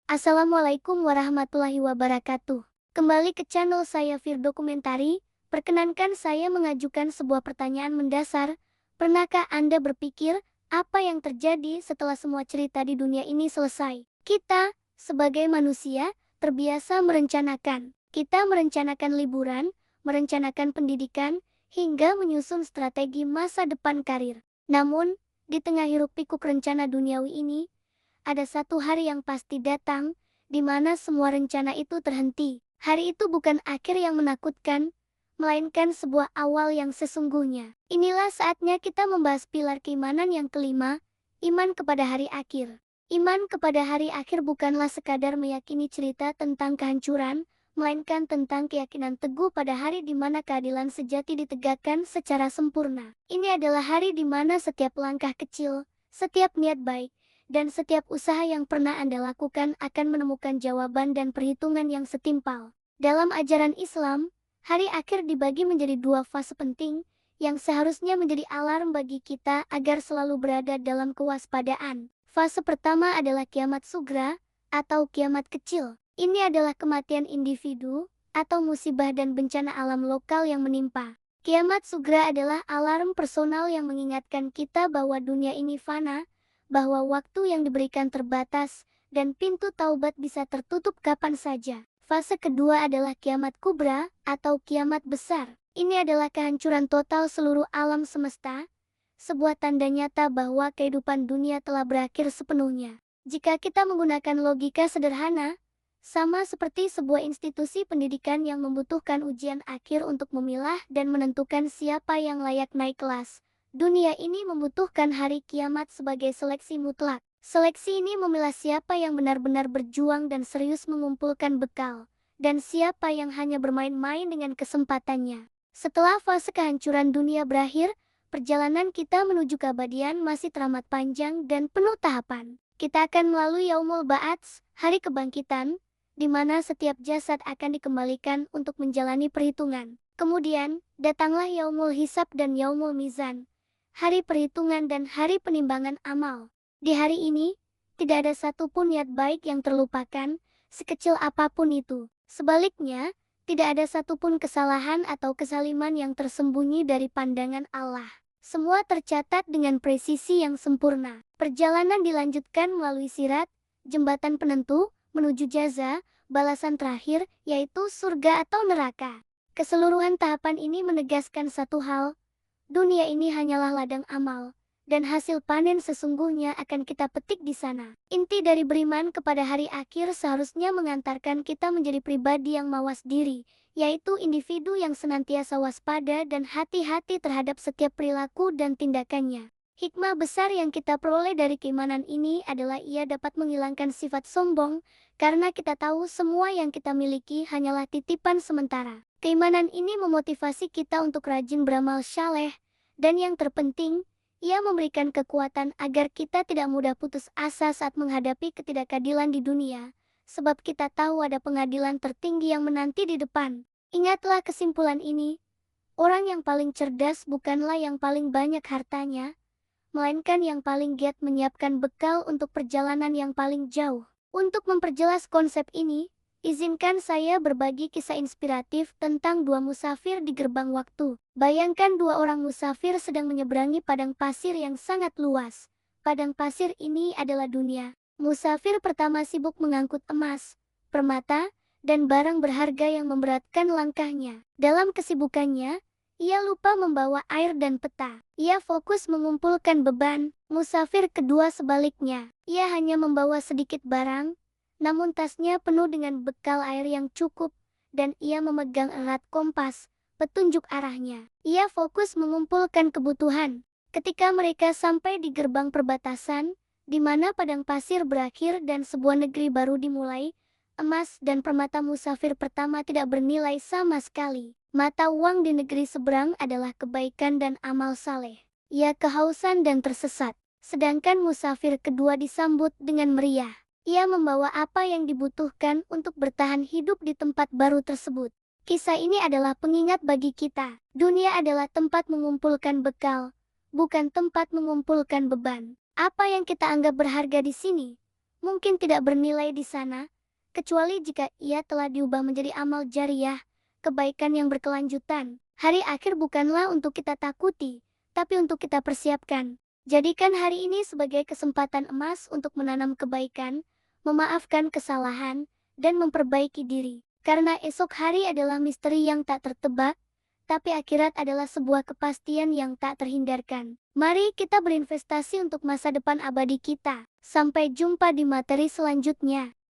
Assalamualaikum warahmatullahi wabarakatuh. Kembali ke channel saya Fir Dokumentari. Perkenankan saya mengajukan sebuah pertanyaan mendasar. Pernahkah Anda berpikir apa yang terjadi setelah semua cerita di dunia ini selesai? Kita, sebagai manusia, terbiasa merencanakan. Kita merencanakan liburan, merencanakan pendidikan, hingga menyusun strategi masa depan karir. Namun, di tengah hiruk-pikuk rencana duniawi ini, ada satu hari yang pasti datang, di mana semua rencana itu terhenti. Hari itu bukan akhir yang menakutkan, melainkan sebuah awal yang sesungguhnya. Inilah saatnya kita membahas pilar keimanan yang kelima, iman kepada hari akhir. Iman kepada hari akhir bukanlah sekadar meyakini cerita tentang kehancuran, melainkan tentang keyakinan teguh pada hari di mana keadilan sejati ditegakkan secara sempurna. Ini adalah hari di mana setiap langkah kecil, setiap niat baik, dan setiap usaha yang pernah Anda lakukan akan menemukan jawaban dan perhitungan yang setimpal. Dalam ajaran Islam, hari akhir dibagi menjadi dua fase penting, yang seharusnya menjadi alarm bagi kita agar selalu berada dalam kewaspadaan. Fase pertama adalah kiamat sugra, atau kiamat kecil. Ini adalah kematian individu, atau musibah dan bencana alam lokal yang menimpa. Kiamat sugra adalah alarm personal yang mengingatkan kita bahwa dunia ini fana, bahwa waktu yang diberikan terbatas, dan pintu taubat bisa tertutup kapan saja. Fase kedua adalah kiamat kubra, atau kiamat besar. Ini adalah kehancuran total seluruh alam semesta, sebuah tanda nyata bahwa kehidupan dunia telah berakhir sepenuhnya. Jika kita menggunakan logika sederhana, sama seperti sebuah institusi pendidikan yang membutuhkan ujian akhir untuk memilah dan menentukan siapa yang layak naik kelas, dunia ini membutuhkan hari kiamat sebagai seleksi mutlak. Seleksi ini memilah siapa yang benar-benar berjuang dan serius mengumpulkan bekal, dan siapa yang hanya bermain-main dengan kesempatannya. Setelah fase kehancuran dunia berakhir, perjalanan kita menuju keabadian masih teramat panjang dan penuh tahapan. Kita akan melalui Yaumul Ba'ats, hari kebangkitan, di mana setiap jasad akan dikembalikan untuk menjalani perhitungan. Kemudian, datanglah Yaumul Hisab dan Yaumul Mizan, hari perhitungan dan hari penimbangan amal. Di hari ini, tidak ada satupun niat baik yang terlupakan, sekecil apapun itu. Sebaliknya, tidak ada satupun kesalahan atau kezaliman yang tersembunyi dari pandangan Allah. Semua tercatat dengan presisi yang sempurna. Perjalanan dilanjutkan melalui sirat, jembatan penentu, menuju jaza, balasan terakhir, yaitu surga atau neraka. Keseluruhan tahapan ini menegaskan satu hal, dunia ini hanyalah ladang amal, dan hasil panen sesungguhnya akan kita petik di sana. Inti dari beriman kepada hari akhir seharusnya mengantarkan kita menjadi pribadi yang mawas diri, yaitu individu yang senantiasa waspada dan hati-hati terhadap setiap perilaku dan tindakannya. Hikmah besar yang kita peroleh dari keimanan ini adalah ia dapat menghilangkan sifat sombong, karena kita tahu semua yang kita miliki hanyalah titipan sementara. Keimanan ini memotivasi kita untuk rajin beramal saleh, dan yang terpenting, ia memberikan kekuatan agar kita tidak mudah putus asa saat menghadapi ketidakadilan di dunia, sebab kita tahu ada pengadilan tertinggi yang menanti di depan. Ingatlah kesimpulan ini, orang yang paling cerdas bukanlah yang paling banyak hartanya, melainkan yang paling giat menyiapkan bekal untuk perjalanan yang paling jauh. Untuk memperjelas konsep ini, izinkan saya berbagi kisah inspiratif tentang dua musafir di gerbang waktu. Bayangkan dua orang musafir sedang menyeberangi padang pasir yang sangat luas. Padang pasir ini adalah dunia. Musafir pertama sibuk mengangkut emas, permata, dan barang berharga yang memberatkan langkahnya. Dalam kesibukannya, ia lupa membawa air dan peta. Ia fokus mengumpulkan beban. Musafir kedua sebaliknya. Ia hanya membawa sedikit barang, namun tasnya penuh dengan bekal air yang cukup, dan ia memegang erat kompas, petunjuk arahnya. Ia fokus mengumpulkan kebutuhan. Ketika mereka sampai di gerbang perbatasan, di mana padang pasir berakhir dan sebuah negeri baru dimulai, emas dan permata musafir pertama tidak bernilai sama sekali. Mata uang di negeri seberang adalah kebaikan dan amal saleh. Ia kehausan dan tersesat. Sedangkan musafir kedua disambut dengan meriah. Ia membawa apa yang dibutuhkan untuk bertahan hidup di tempat baru tersebut. Kisah ini adalah pengingat bagi kita. Dunia adalah tempat mengumpulkan bekal, bukan tempat mengumpulkan beban. Apa yang kita anggap berharga di sini, mungkin tidak bernilai di sana, kecuali jika ia telah diubah menjadi amal jariyah, kebaikan yang berkelanjutan. Hari akhir bukanlah untuk kita takuti, tapi untuk kita persiapkan. Jadikan hari ini sebagai kesempatan emas untuk menanam kebaikan, memaafkan kesalahan, dan memperbaiki diri. Karena esok hari adalah misteri yang tak tertebak, tapi akhirat adalah sebuah kepastian yang tak terhindarkan. Mari kita berinvestasi untuk masa depan abadi kita. Sampai jumpa di materi selanjutnya.